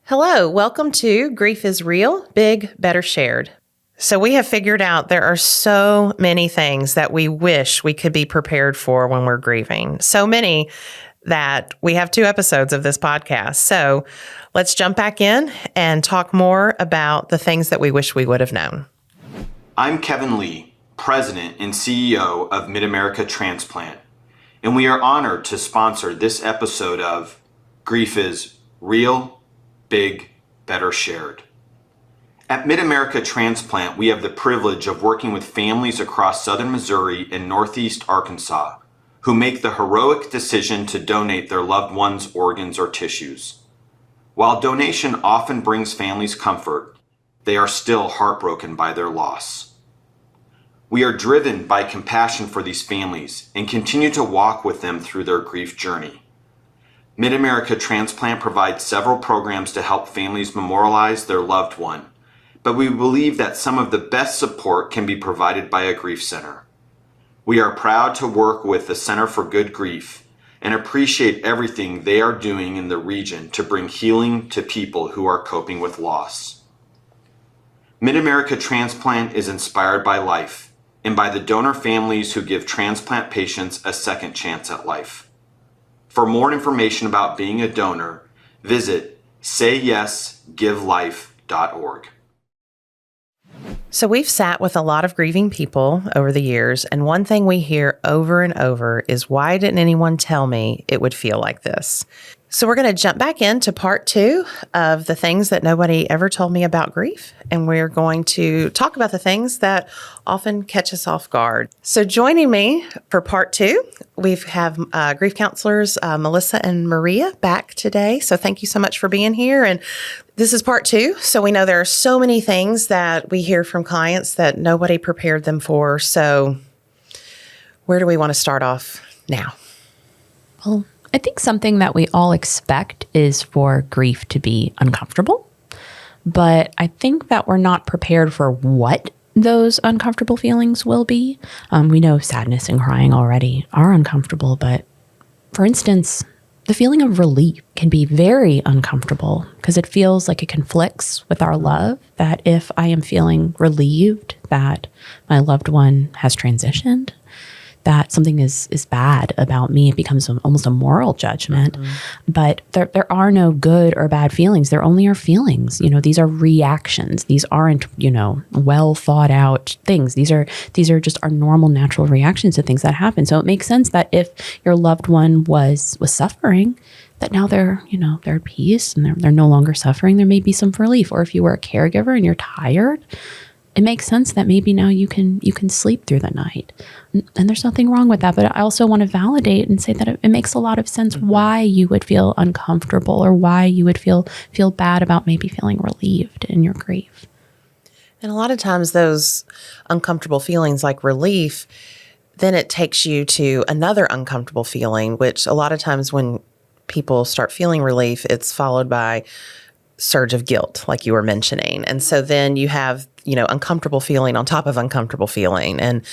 Hello, welcome to Grief is Real, Big, Better Shared. So we have figured out there are so many things that we wish we could be prepared for when we're grieving. So many that we have 2 episodes of this podcast. So let's jump back in and talk more about the things that we wish we would have known. I'm Kevin Lee, President and CEO of Mid-America Transplant, and we are honored to sponsor this episode of Grief is Real, Big, Better Shared. At Mid-America Transplant, we have the privilege of working with families across southern Missouri and northeast Arkansas who make the heroic decision to donate their loved ones' organs or tissues. While donation often brings families comfort, they are still heartbroken by their loss. We are driven by compassion for these families and continue to walk with them through their grief journey. Mid-America Transplant provides several programs to help families memorialize their loved one, but we believe that some of the best support can be provided by a grief center. We are proud to work with the Center for Good Grief and appreciate everything they are doing in the region to bring healing to people who are coping with loss. Mid-America Transplant is inspired by life and by the donor families who give transplant patients a second chance at life. For more information about being a donor, visit sayyesgivelife.org. So we've sat with a lot of grieving people over the years, and one thing we hear over and over is, why didn't anyone tell me it would feel like this? So we're going to jump back into part 2 of the things that nobody ever told me about grief, and we're going to talk about the things that often catch us off guard. So joining me for part 2, we have grief counselors Melissa and Maria back today. So thank you so much for being here. And this is part 2. So we know there are so many things that we hear from clients that nobody prepared them for. So where do we want to start off now? Well, I think something that we all expect is for grief to be uncomfortable, but I think that we're not prepared for what those uncomfortable feelings will be. We know sadness and crying already are uncomfortable, but for instance, the feeling of relief can be very uncomfortable because it feels like it conflicts with our love, that if I am feeling relieved that my loved one has transitioned, that something is bad about me. It becomes almost a moral judgment. Mm-hmm. But there are no good or bad feelings. There only are feelings. These are reactions. These aren't, well thought out things. These are just our normal, natural reactions to things that happen. So it makes sense that if your loved one was suffering, that now they're at peace and they're no longer suffering. There may be some relief. Or if you were a caregiver and you're tired, it makes sense that maybe now you can sleep through the night. And there's nothing wrong with that. But I also want to validate and say that it makes a lot of sense why you would feel uncomfortable or why you would feel bad about maybe feeling relieved in your grief. And a lot of times those uncomfortable feelings like relief, then it takes you to another uncomfortable feeling, which a lot of times when people start feeling relief, it's followed by surge of guilt, like you were mentioning. And so then you have, uncomfortable feeling on top of uncomfortable feeling, and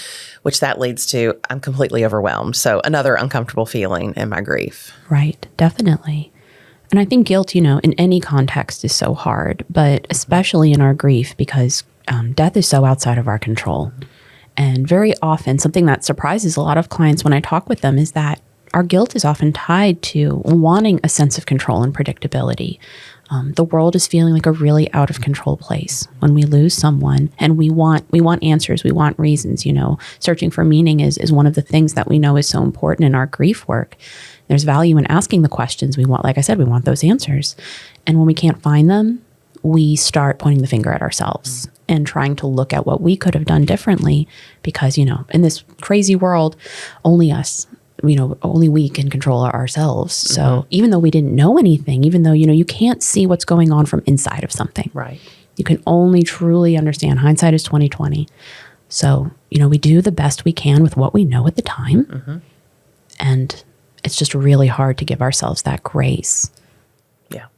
which that leads to, I'm completely overwhelmed. So another uncomfortable feeling in my grief. Right. Definitely. And I think guilt, in any context is so hard, but especially in our grief, because death is so outside of our control. And very often something that surprises a lot of clients when I talk with them is that our guilt is often tied to wanting a sense of control and predictability. The world is feeling like a really out of control place when we lose someone, and we want answers, we want reasons. Searching for meaning is one of the things that we know is so important in our grief work. There's value in asking the questions we want. Like I said, we want those answers. And when we can't find them, we start pointing the finger at ourselves and trying to look at what we could have done differently because, in this crazy world, only us. Only we can control ourselves. So even though we didn't know anything, even though, you can't see what's going on from inside of something. Right. You can only truly understand. Hindsight is 20/20. So, we do the best we can with what we know at the time. Mm-hmm. And it's just really hard to give ourselves that grace. Yeah.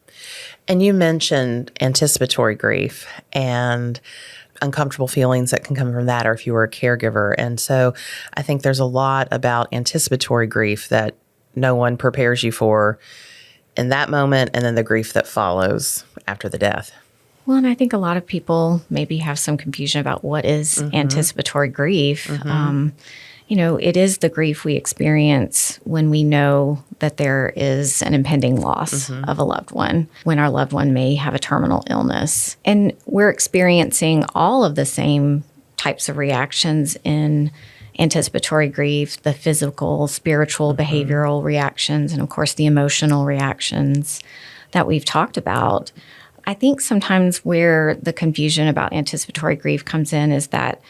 And you mentioned anticipatory grief and uncomfortable feelings that can come from that, or if you were a caregiver. And so I think there's a lot about anticipatory grief that no one prepares you for in that moment and then the grief that follows after the death. Well, and I think a lot of people maybe have some confusion about what is anticipatory grief. It is the grief we experience when we know that there is an impending loss of a loved one, when our loved one may have a terminal illness. And we're experiencing all of the same types of reactions in anticipatory grief, the physical, spiritual, behavioral reactions, and of course the emotional reactions that we've talked about. I think sometimes where the confusion about anticipatory grief comes in is that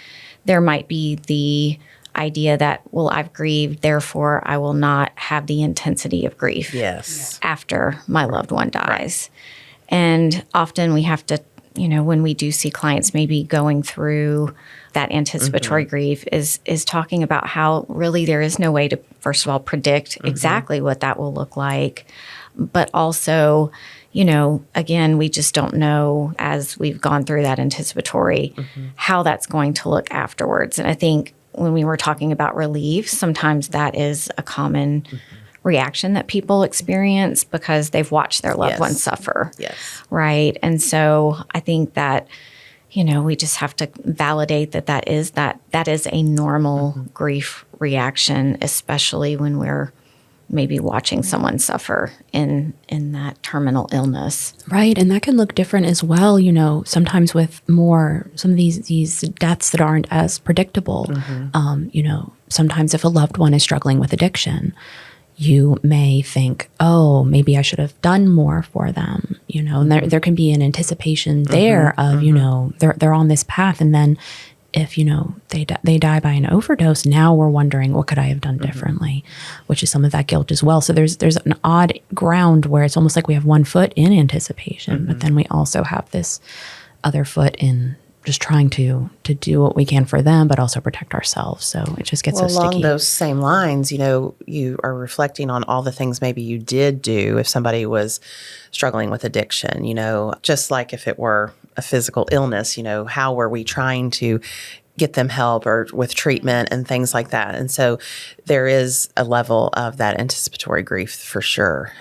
there might be the idea that, well, I've grieved, therefore I will not have the intensity of grief after my loved one dies. And often we have to, when we do see clients maybe going through that anticipatory grief is talking about how really there is no way to, first of all, predict exactly what that will look like, but also, again, we just don't know as we've gone through that anticipatory how that's going to look afterwards. And I think when we were talking about relief, sometimes that is a common reaction that people experience because they've watched their loved one suffer. Right. And so I think that, we just have to validate that is a normal grief reaction, especially when we're maybe watching someone suffer in that terminal illness. Right. And that can look different as well, sometimes with some of these deaths that aren't as predictable. Sometimes if a loved one is struggling with addiction, you may think, oh, maybe I should have done more for them, and there can be an anticipation there of, they're on this path. And then if, they die by an overdose, now we're wondering, what could I have done differently? Which is some of that guilt as well. So there's an odd ground where it's almost like we have one foot in anticipation, but then we also have this other foot in just trying to do what we can for them, but also protect ourselves. So it just gets so sticky. Along those same lines, you are reflecting on all the things maybe you did do if somebody was struggling with addiction, just like if it were a physical illness, how were we trying to get them help or with treatment and things like that. And so there is a level of that anticipatory grief for sure.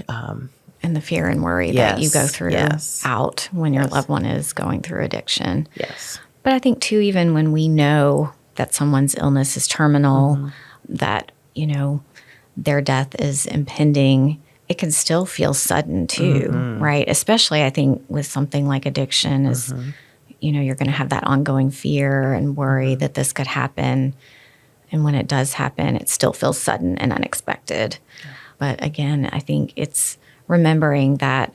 And the fear and worry that you go through out when your loved one is going through addiction. Yes. But I think, too, even when we know that someone's illness is terminal, that, their death is impending, it can still feel sudden, too, right? Especially, I think, with something like addiction is, you're going to have that ongoing fear and worry that this could happen. And when it does happen, it still feels sudden and unexpected. But again, I think it's remembering that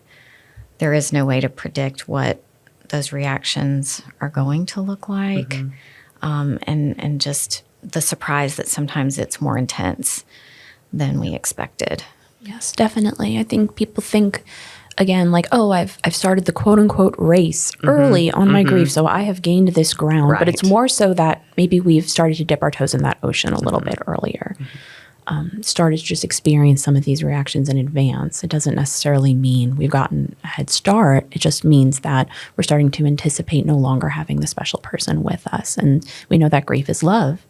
there is no way to predict what those reactions are going to look like, and just the surprise that sometimes it's more intense than we expected. Yes, definitely. I think people think, again, like, oh, I've started the quote unquote race early on my grief, so I have gained this ground. Right. But it's more so that maybe we've started to dip our toes in that ocean a little bit earlier. Started to just experience some of these reactions in advance. It doesn't necessarily mean we've gotten a head start. It just means that we're starting to anticipate no longer having the special person with us. And we know that grief is love.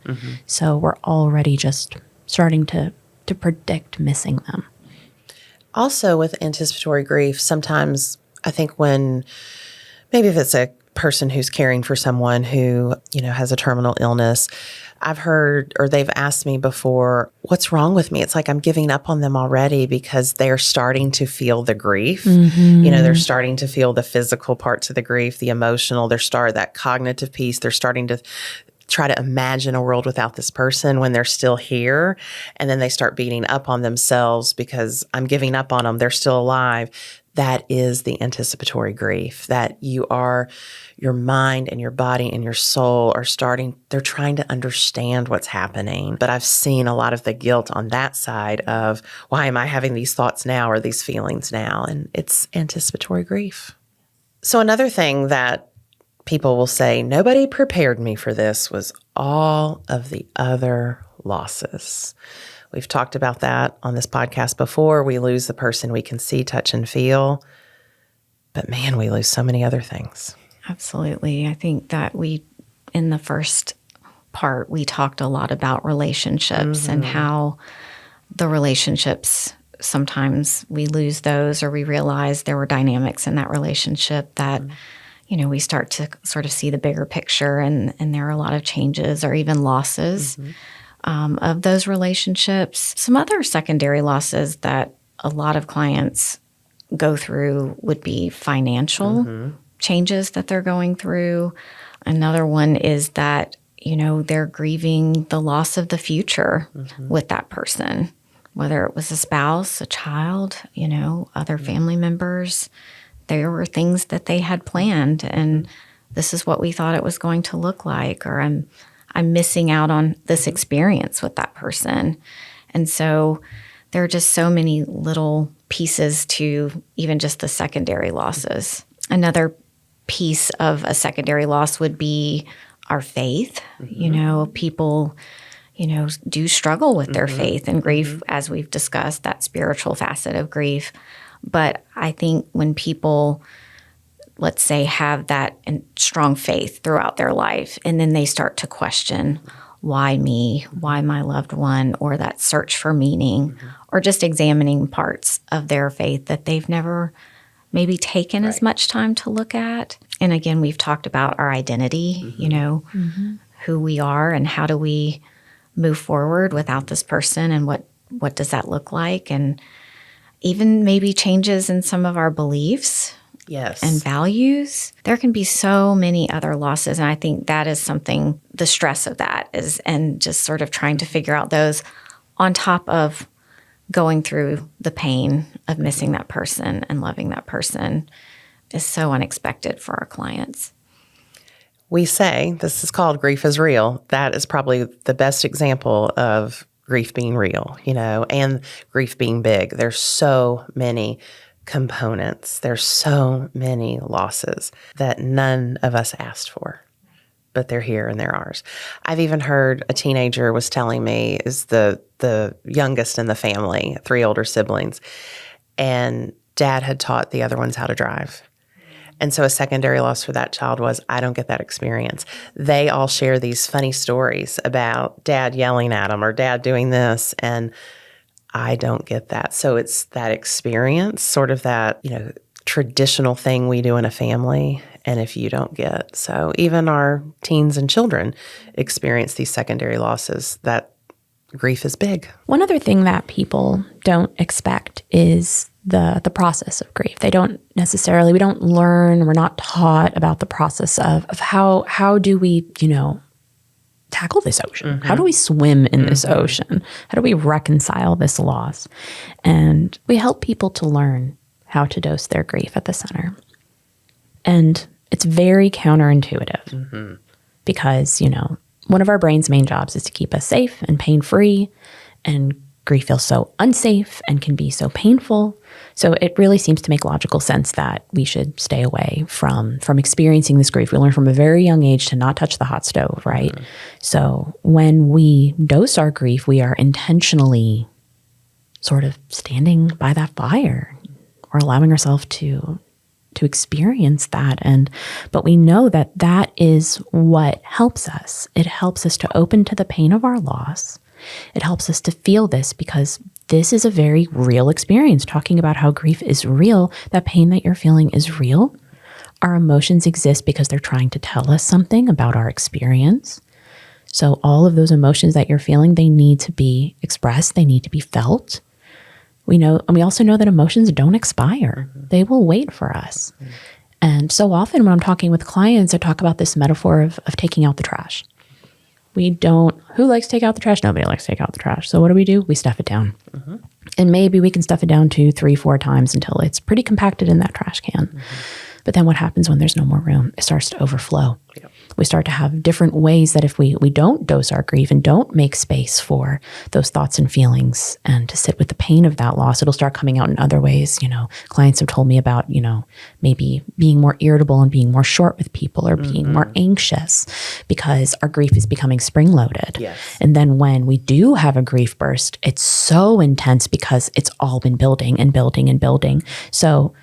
So we're already just starting to predict missing them. Also with anticipatory grief, sometimes I think when maybe if it's a person who's caring for someone who, has a terminal illness, I've heard or they've asked me before, what's wrong with me? It's like I'm giving up on them already because they're starting to feel the grief. They're starting to feel the physical parts of the grief, the emotional, that cognitive piece. They're starting to try to imagine a world without this person when they're still here. And then they start beating up on themselves because I'm giving up on them. They're still alive. That is the anticipatory grief, that your mind and your body and your soul they're trying to understand what's happening. But I've seen a lot of the guilt on that side of, why am I having these thoughts now or these feelings now? And it's anticipatory grief. So another thing that people will say, nobody prepared me for this, was all of the other losses. We've talked about that on this podcast before. We lose the person we can see, touch, and feel. But man, we lose so many other things. Absolutely. I think that in the first part, we talked a lot about relationships and how the relationships sometimes we lose those, or we realize there were dynamics in that relationship that, we start to sort of see the bigger picture, and there are a lot of changes or even losses of those relationships. Some other secondary losses that a lot of clients go through would be financial changes that they're going through. Another one is that, they're grieving the loss of the future with that person, whether it was a spouse, a child, other family members. There were things that they had planned, and this is what we thought it was going to look like, or I'm missing out on this experience with that person. And so there are just so many little pieces to even just the secondary losses. Another piece of a secondary loss would be our faith. People, do struggle with their faith and grief, as we've discussed, that spiritual facet of grief. But I think when people, let's say, have that strong faith throughout their life, and then they start to question, why me, why my loved one, or that search for meaning, or just examining parts of their faith that they've never maybe taken as much time to look at. And again, we've talked about our identity, who we are and how do we move forward without this person, and what does that look like? And even maybe changes in some of our beliefs and values. There can be so many other losses. And I think that is something, the stress of that is, and just sort of trying to figure out those on top of going through the pain of missing that person and loving that person is so unexpected for our clients. We say this is called grief is real. That is probably the best example of grief being real, and grief being big. There's so many components. There's so many losses that none of us asked for, but they're here and they're ours. I've even heard a teenager was telling me, is the youngest in the family, 3 older siblings, and dad had taught the other ones how to drive. And so a secondary loss for that child was, I don't get that experience. They all share these funny stories about dad yelling at them or dad doing this, and I don't get that. So it's that experience, sort of that, traditional thing we do in a family, and if you don't get. So even our teens and children experience these secondary losses. That grief is big. One other thing that people don't expect is the process of grief. We don't learn, we're not taught about the process of how do we, tackle this ocean? How do we swim in this ocean? How do we reconcile this loss? And we help people to learn how to dose their grief at the center. And it's very counterintuitive because, one of our brain's main jobs is to keep us safe and pain-free, and grief feels so unsafe and can be so painful. So it really seems to make logical sense that we should stay away from experiencing this grief. We learn from a very young age to not touch the hot stove, right? So when we dose our grief, we are intentionally sort of standing by that fire or allowing ourselves to experience that. But we know that is what helps us. It helps us to open to the pain of our loss. It helps us to feel this, because this is a very real experience. Talking about how grief is real, that pain that you're feeling is real. Our emotions exist because they're trying to tell us something about our experience. So all of those emotions that you're feeling, they need to be expressed. They need to be felt. We know, and we also know that emotions don't expire. They will wait for us. And so often when I'm talking with clients, I talk about this metaphor of taking out the trash. Who likes to take out the trash? Nobody likes to take out the trash. So what do? We stuff it down. And maybe we can stuff it down 2, 3, 4 times until it's pretty compacted in that trash can. But then what happens when there's no more room? It starts to overflow. Yep. We start to have different ways that if we don't dose our grief and don't make space for those thoughts and feelings and to sit with the pain of that loss, it'll start coming out in other ways. Clients have told me about, maybe being more irritable and being more short with people, or being more anxious because our grief is becoming spring-loaded. Yes. And then when we do have a grief burst, it's so intense because it's all been building and building and building. So,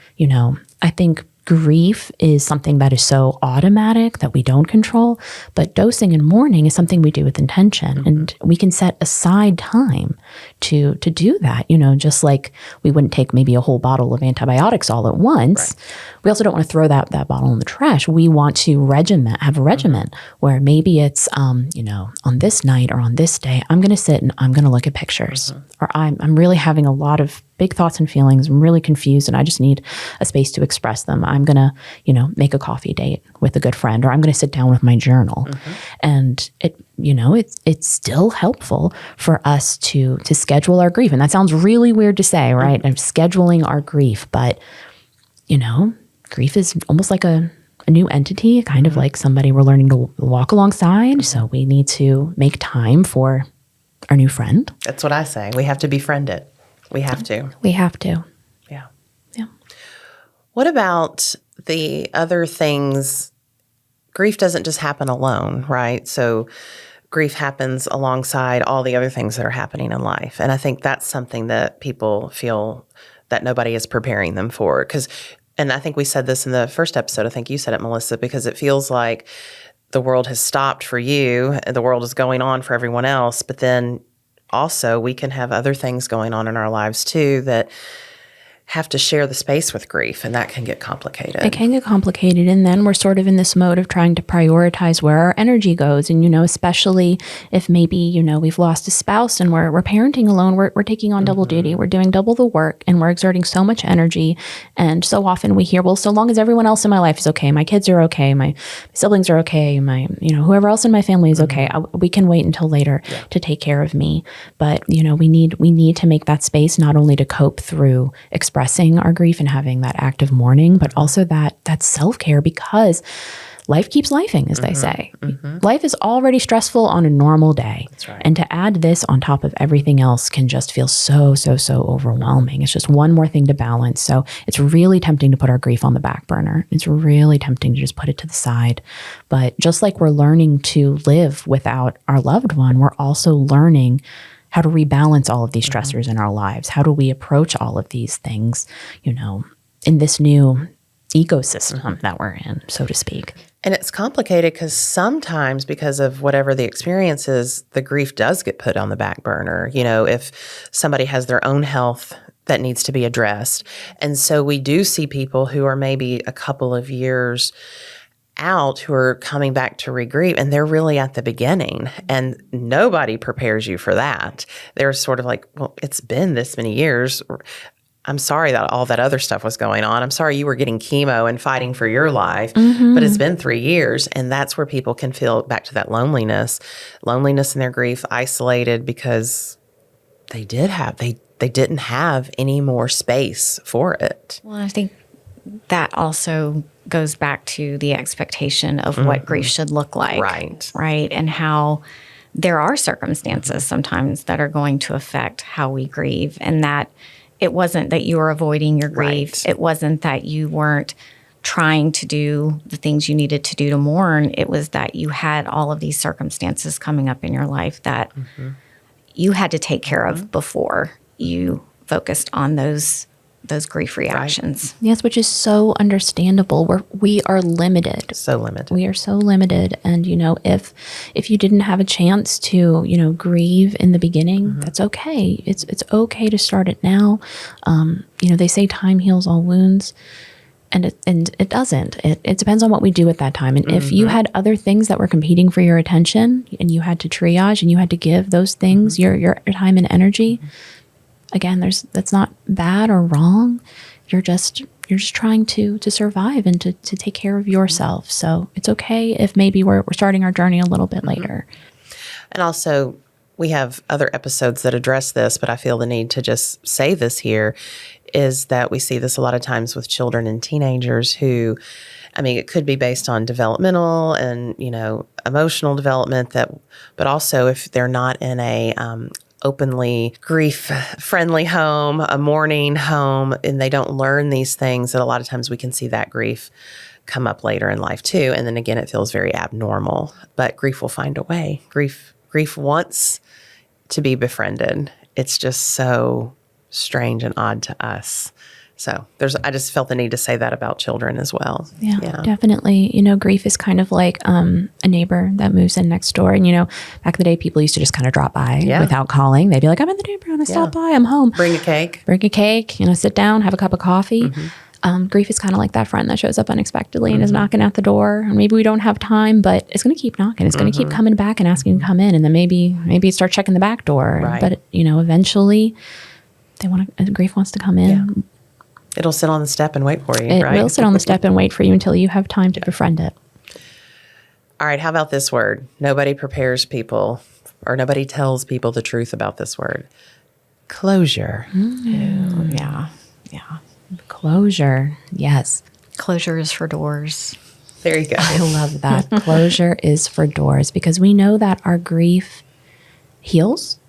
I think grief is something that is so automatic that we don't control, but dosing and mourning is something we do with intention. And we can set aside time to do that, just like we wouldn't take maybe a whole bottle of antibiotics all at once. Right. We also don't want to throw that bottle in the trash. We want to have a regimen where maybe it's, on this night or on this day, I'm going to sit and I'm going to look at pictures, or I'm really having a lot of big thoughts and feelings. I'm really confused and I just need a space to express them. I'm going to, make a coffee date with a good friend, or I'm going to sit down with my journal. And it's still helpful for us to schedule our grief. And that sounds really weird to say, right? I'm scheduling our grief, but grief is almost like a new entity, kind of like somebody we're learning to walk alongside. So we need to make time for our new friend. That's what I say. We have to befriend it. We have to. We have to. Yeah. Yeah. What about the other things? Grief doesn't just happen alone, right? So grief happens alongside all the other things that are happening in life. And I think that's something that people feel that nobody is preparing them for. And I think we said this in the first episode. I think you said it, Melissa, because it feels like the world has stopped for you and the world is going on for everyone else. But then also we can have other things going on in our lives too that have to share the space with grief, and that can get complicated. It can get complicated, and then we're sort of in this mode of trying to prioritize where our energy goes. And, especially if maybe, we've lost a spouse and we're parenting alone, we're taking on double duty, we're doing double the work, and we're exerting so much energy. And so often we hear, well, so long as everyone else in my life is okay, my kids are okay, my siblings are okay, my, whoever else in my family is okay, we can wait until later to take care of me. But, we need to make that space not only to cope through expressing our grief and having that active mourning, but also that self-care, because life keeps lifing, as they say. Life is already stressful on a normal day. That's right. And to add this on top of everything else can just feel so overwhelming. It's just one more thing to balance. So it's really tempting to put our grief on the back burner. It's really tempting to just put it to the side. But just like we're learning to live without our loved one, we're also learning how to rebalance all of these stressors in our lives. How do we approach all of these things, in this new ecosystem that we're in, so to speak. And it's complicated because sometimes, because of whatever the experience is, the grief does get put on the back burner. If somebody has their own health that needs to be addressed. And so we do see people who are maybe a couple of years out who are coming back to regrieve, and they're really at the beginning, and nobody prepares you for that. They're sort of like, well, it's been this many years. I'm sorry that all that other stuff was going on. I'm sorry you were getting chemo and fighting for your life, but it's been 3 years. And that's where people can feel back to that loneliness in their grief, isolated, because they didn't have any more space for it. Well, I think that also goes back to the expectation of what grief should look like. Right. And how there are circumstances sometimes that are going to affect how we grieve, and that it wasn't that you were avoiding your grief. Right. It wasn't that you weren't trying to do the things you needed to do to mourn. It was that you had all of these circumstances coming up in your life that you had to take care of before you focused on those grief reactions. Right. Yes, which is so understandable. We are limited. So limited. We are so limited. And, if you didn't have a chance to, grieve in the beginning, that's okay. It's okay to start it now. They say time heals all wounds. And it doesn't. It depends on what we do at that time. And if you had other things that were competing for your attention, and you had to triage and you had to give those things your time and energy, again, that's not bad or wrong. You're just trying to survive and to take care of yourself. So it's okay if maybe we're starting our journey a little bit later. And also, we have other episodes that address this, but I feel the need to just say this here, is that we see this a lot of times with children and teenagers who, it could be based on developmental and, emotional development, but also if they're not in a openly grief-friendly home, a mourning home, and they don't learn these things, that a lot of times we can see that grief come up later in life too. And then again, it feels very abnormal, but grief will find a way. Grief wants to be befriended. It's just so strange and odd to us. So I just felt the need to say that about children as well. Yeah, definitely. Grief is kind of like a neighbor that moves in next door. And, back in the day, people used to just kind of drop by without calling. They'd be like, I'm in the neighborhood. I stopped by. I'm home. Bring a cake. Sit down, have a cup of coffee. Grief is kind of like that friend that shows up unexpectedly and is knocking at the door. And maybe we don't have time, but it's going to keep knocking. It's going to keep coming back and asking to come in. And then maybe start checking the back door. Right. But, eventually grief wants to come in. Yeah. It'll sit on the step and wait for you, It right? will sit on the step and wait for you until you have time to befriend it. All right, how about this word? Nobody prepares people, or nobody tells people the truth about this word. Closure. Yeah. Closure. Yes. Closure is for doors. There you go. I love that. Closure is for doors, because we know that our grief heals,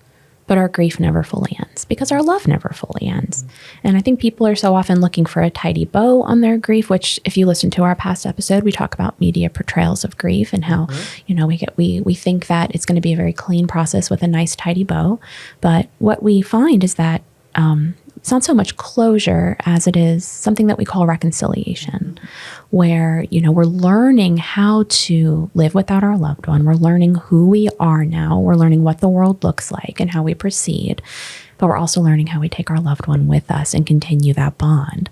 but our grief never fully ends because our love never fully ends. And I think people are so often looking for a tidy bow on their grief, which if you listen to our past episode, we talk about media portrayals of grief and how, we think that it's going to be a very clean process with a nice tidy bow. But what we find is that it's not so much closure as it is something that we call reconciliation, where, we're learning how to live without our loved one. We're learning who we are now. We're learning what the world looks like and how we proceed. But we're also learning how we take our loved one with us and continue that bond.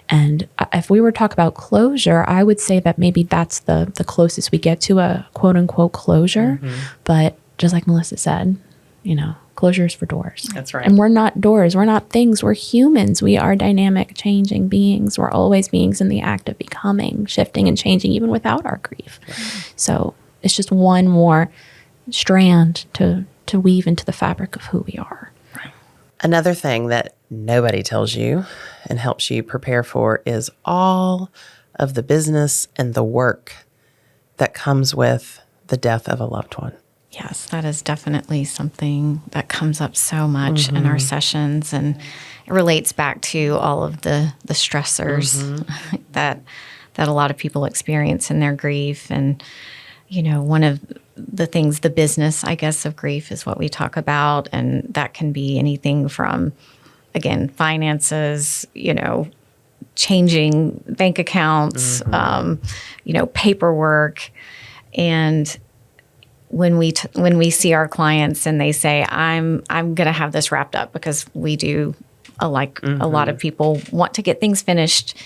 And if we were to talk about closure, I would say that maybe that's the closest we get to a quote unquote closure. But just like Melissa said, closure is for doors. That's right. And we're not doors. We're not things. We're humans. We are dynamic, changing beings. We're always beings in the act of becoming, shifting, and changing, even without our grief. Right. So it's just one more strand to weave into the fabric of who we are. Right. Another thing that nobody tells you and helps you prepare for is all of the business and the work that comes with the death of a loved one. Yes, that is definitely something that comes up so much in our sessions, and it relates back to all of the stressors that a lot of people experience in their grief. And, one of the things, the business, I guess, of grief is what we talk about. And that can be anything from, again, finances, changing bank accounts, paperwork. And when we see our clients and they say, I'm going to have this wrapped up, because we do, a lot of people want to get things finished,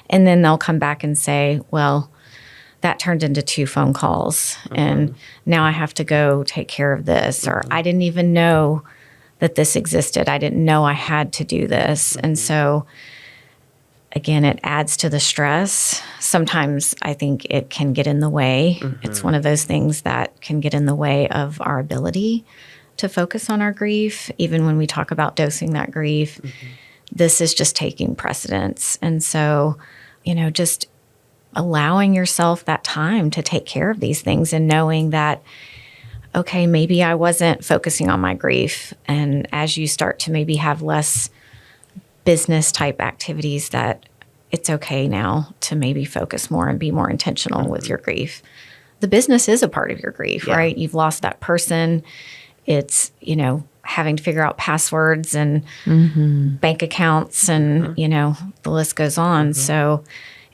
and then they'll come back and say, well, that turned into 2 phone calls, and now I have to go take care of this, or I didn't even know that this existed. I didn't know I had to do this. And so again, it adds to the stress. Sometimes I think it can get in the way. It's one of those things that can get in the way of our ability to focus on our grief. Even when we talk about dosing that grief, this is just taking precedence. And so, just allowing yourself that time to take care of these things, and knowing that, okay, maybe I wasn't focusing on my grief. And as you start to maybe have less business type activities, that it's okay now to maybe focus more and be more intentional with your grief. The business is a part of your grief, right? You've lost that person. It's, having to figure out passwords and bank accounts and, the list goes on. So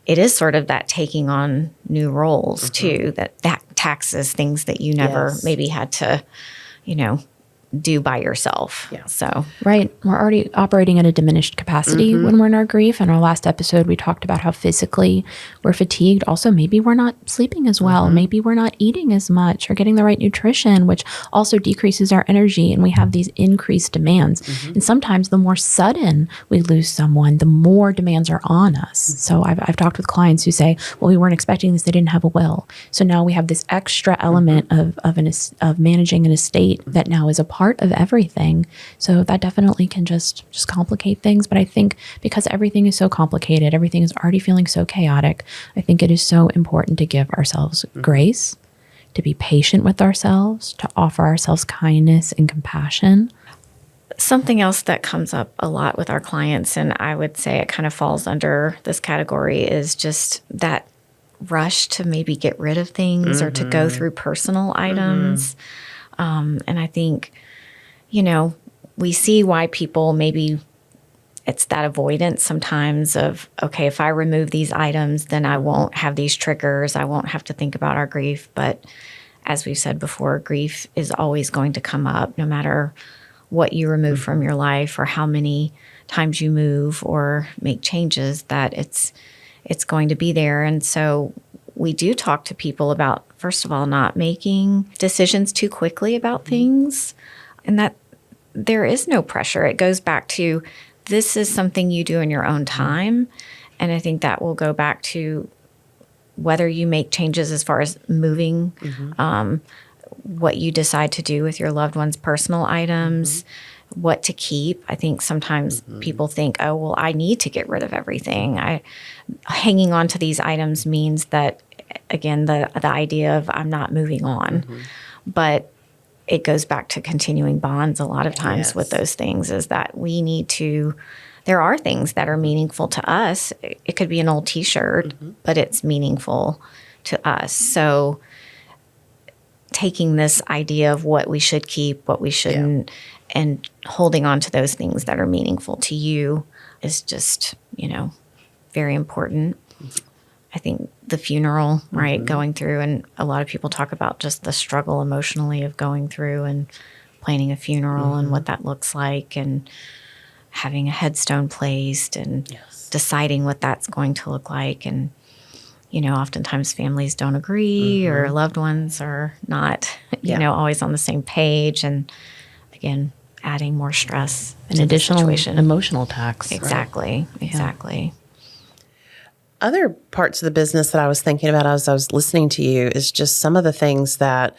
it is sort of that taking on new roles too, that taxes things that you never maybe had to, do by yourself. Yeah. So right. We're already operating at a diminished capacity when we're in our grief. In our last episode, we talked about how physically we're fatigued. Also, maybe we're not sleeping as well. Maybe we're not eating as much or getting the right nutrition, which also decreases our energy. And we have these increased demands. And sometimes the more sudden we lose someone, the more demands are on us. So I've talked with clients who say, well, we weren't expecting this. They didn't have a will. So now we have this extra element of managing an estate that now is a part of everything. So that definitely can just complicate things. But I think because everything is so complicated, everything is already feeling so chaotic, I think it is so important to give ourselves grace, to be patient with ourselves, to offer ourselves kindness and compassion. Something else that comes up a lot with our clients, and I would say it kind of falls under this category, is just that rush to maybe get rid of things or to go through personal items. And I think, we see why people maybe it's that avoidance sometimes of, okay, if I remove these items, then I won't have these triggers. I won't have to think about our grief. But as we've said before, grief is always going to come up no matter what you remove from your life or how many times you move or make changes, that it's going to be there. And so we do talk to people about, first of all, not making decisions too quickly about things, and that there is no pressure. It goes back to, this is something you do in your own time. And I think that will go back to whether you make changes as far as moving, what you decide to do with your loved one's personal items, what to keep. I think sometimes people think, oh, well, I need to get rid of everything. Hanging on to these items means that, again, the idea of I'm not moving on. But it goes back to continuing bonds a lot of times with those things, is that we need to, there are things that are meaningful to us. It could be an old t-shirt, but it's meaningful to us. So taking this idea of what we should keep, what we shouldn't, and holding on to those things that are meaningful to you is just, very important. I think the funeral, right, going through, and a lot of people talk about just the struggle emotionally of going through and planning a funeral and what that looks like, and having a headstone placed and deciding what that's going to look like. And, oftentimes families don't agree or loved ones are not, always on the same page. And again, adding more stress. An additional emotional tax. Exactly. Right? Exactly. Other parts of the business that I was thinking about as I was listening to you is just some of the things that,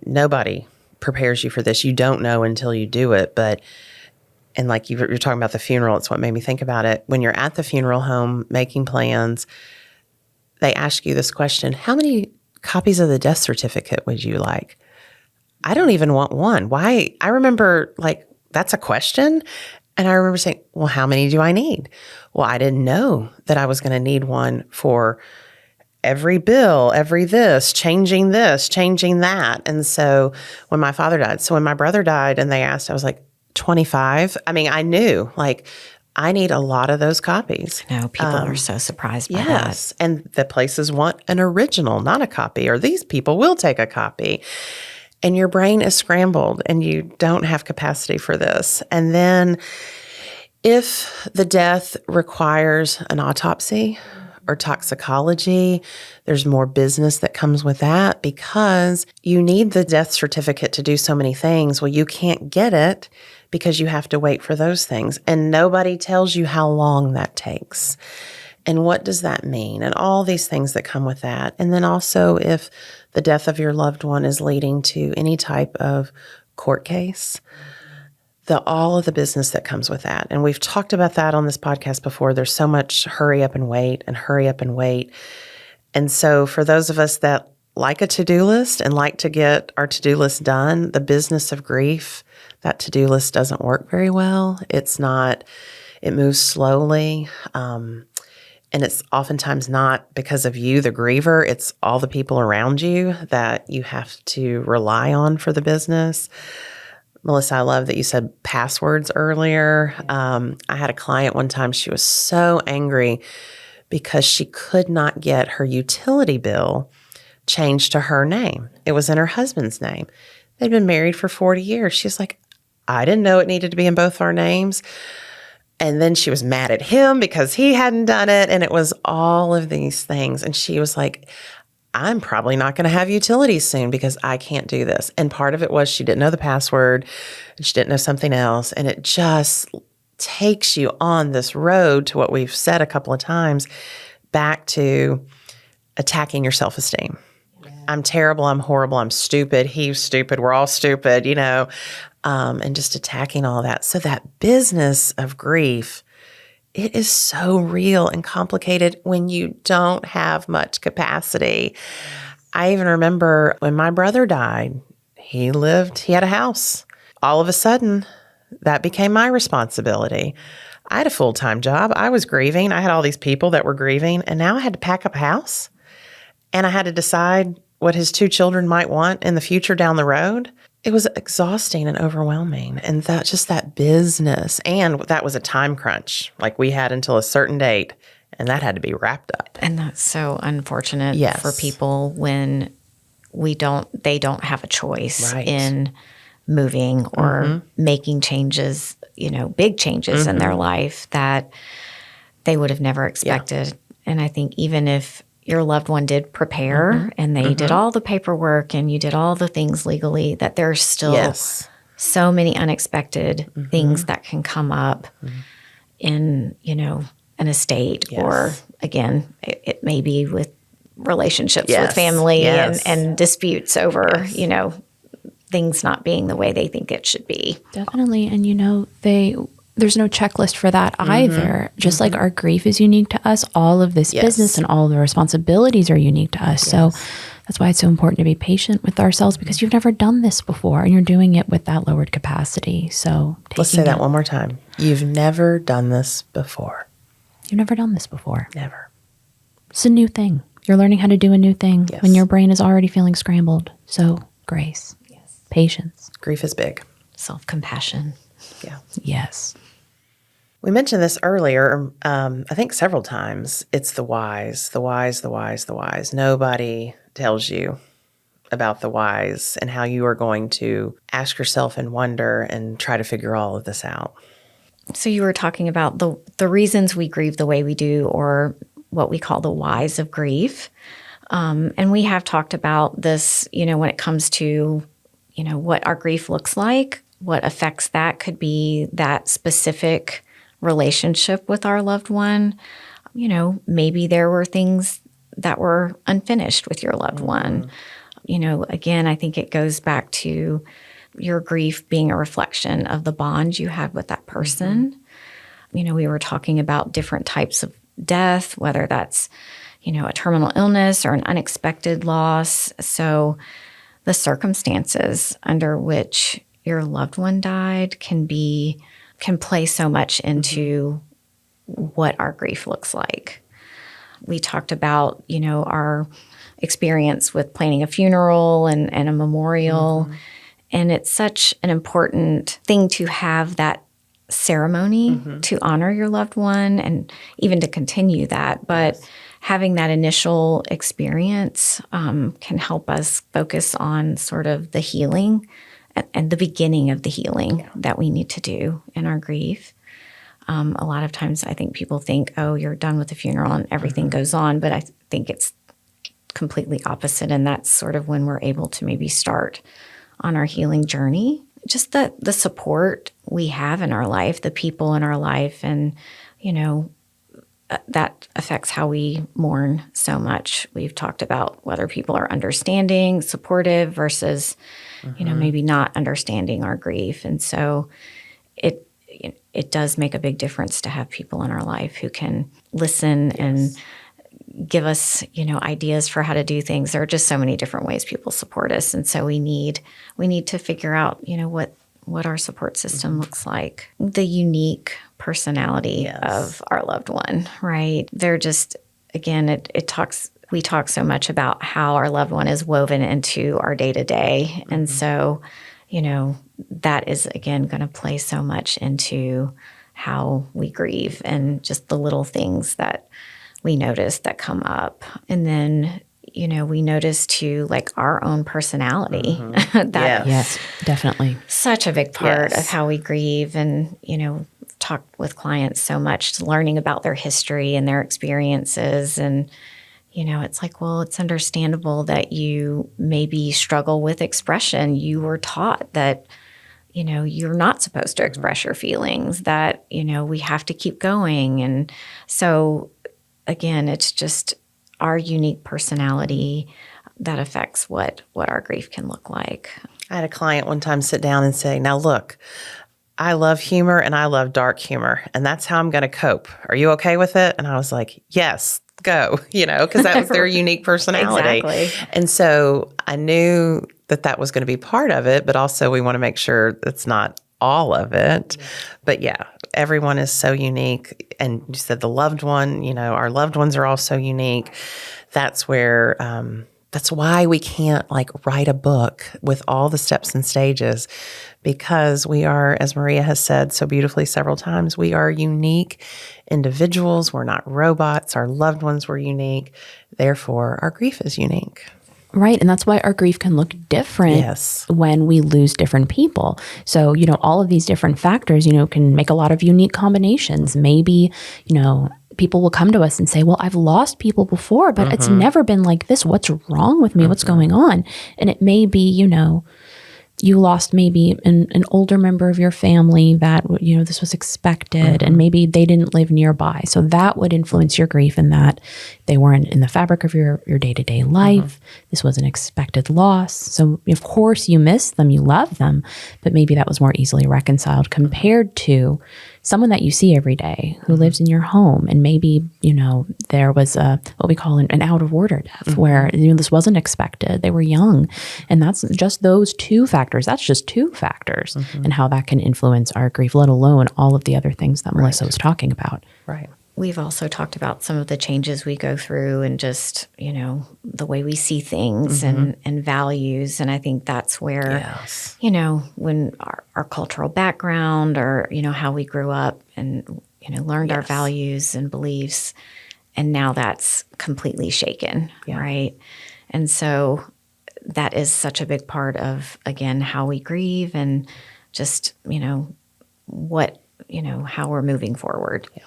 nobody prepares you for this. You don't know until you do it. But, and like you're talking about the funeral, it's what made me think about it. When you're at the funeral home making plans, they ask you this question: how many copies of the death certificate would you like? I don't even want one. Why? I remember, that's a question. And I remember saying, well, how many do I need? Well, I didn't know that I was going to need one for every bill, every this, changing that. And so when my father died, when my brother died and they asked, I was like, 25. I knew, I need a lot of those copies. No, people are so surprised by that. Yes. And the places want an original, not a copy, or these people will take a copy. And your brain is scrambled and you don't have capacity for this. And then if the death requires an autopsy or toxicology, there's more business that comes with that because you need the death certificate to do so many things. Well, you can't get it because you have to wait for those things. And nobody tells you how long that takes. And what does that mean? And all these things that come with that. And then also if the death of your loved one is leading to any type of court case, all of the business that comes with that. And we've talked about that on this podcast before. There's so much hurry up and wait. And so for those of us that like a to-do list and like to get our to-do list done, the business of grief, that to-do list doesn't work very well. It moves slowly. And it's oftentimes not because of you, the griever. It's all the people around you that you have to rely on for the business. Melissa, I love that you said passwords earlier. I had a client one time, she was so angry because she could not get her utility bill changed to her name. It was in her husband's name. They'd been married for 40 years. She's like, I didn't know it needed to be in both our names. And then she was mad at him because he hadn't done it. And it was all of these things. And she was like, I'm probably not going to have utilities soon because I can't do this. And part of it was she didn't know the password and she didn't know something else. And it just takes you on this road to what we've said a couple of times, back to attacking your self-esteem. Yeah. I'm terrible. I'm horrible. I'm stupid. He's stupid. We're all stupid, and just attacking all that. So that business of grief, it is so real and complicated when you don't have much capacity. I even remember when my brother died, he had a house. All of a sudden, that became my responsibility. I had a full-time job. I was grieving. I had all these people that were grieving, and now I had to pack up a house, and I had to decide what his 2 children might want in the future down the road. It was exhausting and overwhelming. And that business. And that was a time crunch. Like we had until a certain date, and that had to be wrapped up. And that's so unfortunate Yes. for people when they don't have a choice Right. in moving or making changes, big changes in their life that they would have never expected. And I think even if your loved one did prepare and they did all the paperwork and you did all the things legally, that there's still Yes. so many unexpected things that can come up in, an estate Yes. or again, it may be with relationships Yes. with family Yes. and disputes over, things not being the way they think it should be. Definitely. And there's no checklist for that either. Just like our grief is unique to us, all of this Yes. business and all of the responsibilities are unique to us. So that's why it's so important to be patient with ourselves, because you've never done this before and you're doing it with that lowered capacity. So Let's say that one more time. You've never done this before. You've never done this before. Never. It's a new thing. You're learning how to do a new thing Yes. when your brain is already feeling scrambled. So grace, patience. Grief is big. Self-compassion. Yeah. Yes. We mentioned this earlier, I think several times. It's the whys, the whys, the whys, the whys. Nobody tells you about the whys and how you are going to ask yourself and wonder and try to figure all of this out. So you were talking about the reasons we grieve the way we do, or what we call the whys of grief. And we have talked about this, when it comes to, what our grief looks like, what affects that could be that specific relationship with our loved one. Maybe there were things that were unfinished with your loved one. Again, I think it goes back to your grief being a reflection of the bond you had with that person. We were talking about different types of death, whether that's, a terminal illness or an unexpected loss. So the circumstances under which your loved one died can play so much into what our grief looks like. We talked about, our experience with planning a funeral and a memorial. And it's such an important thing to have that ceremony to honor your loved one and even to continue that. But having that initial experience can help us focus on sort of the healing and the beginning of the healing that we need to do in our grief. A lot of times I think people think, oh, you're done with the funeral and everything goes on. But I think it's completely opposite. And that's sort of when we're able to maybe start on our healing journey. Just the support we have in our life, the people in our life, and, that affects how we mourn so much. We've talked about whether people are understanding, supportive versus, maybe not understanding our grief. And so it does make a big difference to have people in our life who can listen and give us, ideas for how to do things. There are just so many different ways people support us. And so we need to figure out, what our support system looks like. The unique personality of our loved one, right? They're just, again, we talk so much about how our loved one is woven into our day-to-day. And so, that is, again, going to play so much into how we grieve and just the little things that we notice that come up. And then, we notice too, like our own personality. Yes, definitely. Such a big part of how we grieve. And, talk with clients so much, learning about their history and their experiences. And, it's like, well, it's understandable that you maybe struggle with expression. You were taught that, you're not supposed to express your feelings, that, we have to keep going. And so, again, it's just our unique personality that affects what our grief can look like. I had a client one time sit down and say, now look, I love humor and I love dark humor, and that's how I'm going to cope. Are you okay with it? And I was like, yes, go, because that was their unique personality. Exactly. And so I knew that was going to be part of it, but also we want to make sure that's not all of it. But everyone is so unique. And you said the loved one, our loved ones are all so unique. That's where That's why we can't like write a book with all the steps and stages, because we are, as Maria has said so beautifully several times, we are unique individuals. We're not robots. Our loved ones were unique. Therefore, our grief is unique. Right. And that's why our grief can look different when we lose different people. So, all of these different factors, can make a lot of unique combinations. Maybe, people will come to us and say, well, I've lost people before, but it's never been like this. What's wrong with me? What's going on? And it may be, you lost maybe an older member of your family that, this was expected, and maybe they didn't live nearby. So that would influence your grief in that they weren't in the fabric of your day-to-day life. This was an expected loss. So of course you miss them, you love them, but maybe that was more easily reconciled compared to someone that you see every day who lives in your home. And maybe, there was what we call an out of order death where, this wasn't expected. They were young. And that's just those two factors. That's just two factors and how that can influence our grief, let alone all of the other things that Melissa was talking about. Right. We've also talked about some of the changes we go through and just, the way we see things and values. And I think that's where, when our cultural background or, how we grew up and, learned our values and beliefs, and now that's completely shaken, right? And so that is such a big part of, again, how we grieve and just, how we're moving forward. Yeah.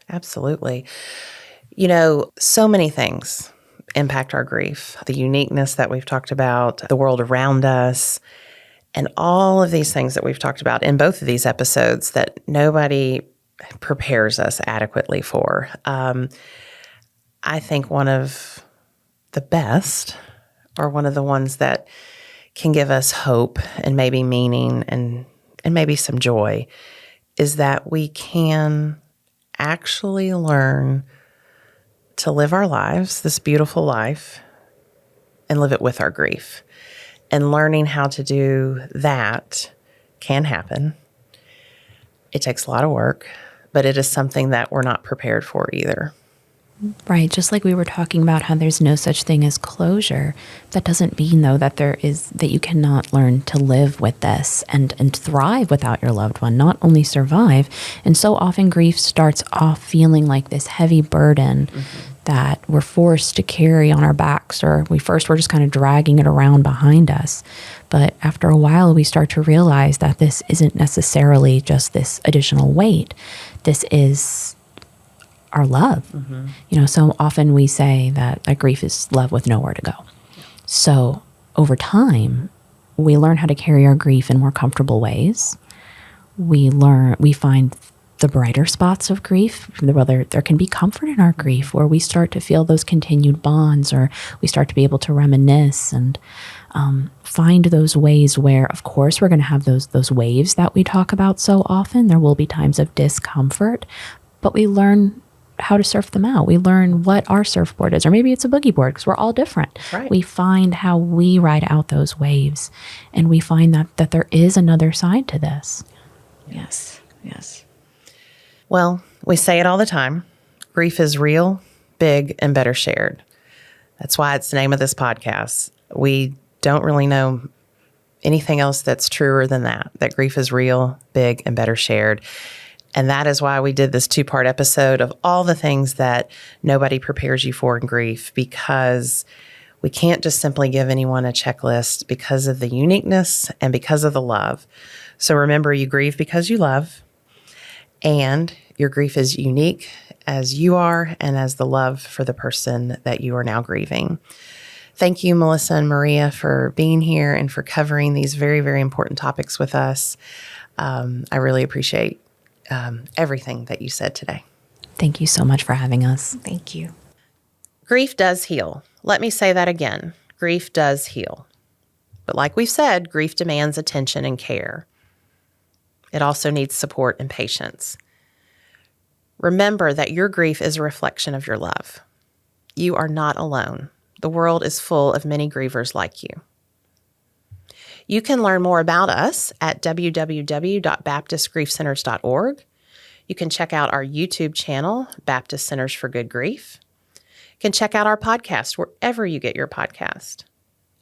Absolutely. So many things impact our grief. The uniqueness that we've talked about, the world around us, and all of these things that we've talked about in both of these episodes that nobody prepares us adequately for. I think one of the best, or one of the ones that can give us hope and maybe meaning and maybe some joy, is that we can actually learn to live our lives, this beautiful life, and live it with our grief. And learning how to do that can happen. It takes a lot of work, but it is something that we're not prepared for either. Right. Just like we were talking about how there's no such thing as closure. That doesn't mean, though, that that you cannot learn to live with this and thrive without your loved one, not only survive. And so often grief starts off feeling like this heavy burden that we're forced to carry on our backs, or we're just kind of dragging it around behind us. But after a while, we start to realize that this isn't necessarily just this additional weight. This is our love. So often we say that find is love with nowhere to go. So over time, we learn how to carry our grief in more comfortable ways. We find the brighter spots of grief, whether there can be comfort in our grief, where we start to feel those continued bonds, or we start to be able to reminisce and find those ways where, of course, we're going to have those waves that we talk about so often. There will be times of discomfort, but we learn how to surf them out. We learn what our surfboard is, or maybe it's a boogie board, because we're all different. Right. We find how we ride out those waves, and we find that there is another side to this. Yes. Yes. Well, we say it all the time. Grief is real, big, and better shared. That's why it's the name of this podcast. We don't really know anything else that's truer than that grief is real, big, and better shared. And that is why we did this 2-part episode of all the things that nobody prepares you for in grief, because we can't just simply give anyone a checklist, because of the uniqueness and because of the love. So remember, you grieve because you love, and your grief is unique as you are and as the love for the person that you are now grieving. Thank you, Melissa and Maria, for being here and for covering these very, very important topics with us. I really appreciate everything that you said today. Thank you so much for having us. Thank you. Grief does heal. Let me say that again. Grief does heal. But like we've said, grief demands attention and care. It also needs support and patience. Remember that your grief is a reflection of your love. You are not alone. The world is full of many grievers like you. You can learn more about us at www.baptistgriefcenters.org. You can check out our YouTube channel, Baptist Centers for Good Grief. can check out our podcast wherever you get your podcast.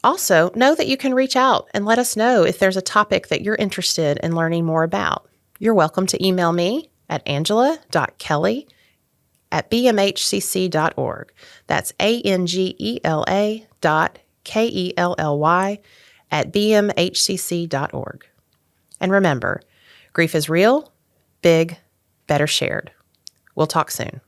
Also, know that you can reach out and let us know if there's a topic that you're interested in learning more about. You're welcome to email me at angela.kelly@bmhcc.org. That's angela.kelly@bmhcc.org. And remember, grief is real, big, better shared. We'll talk soon.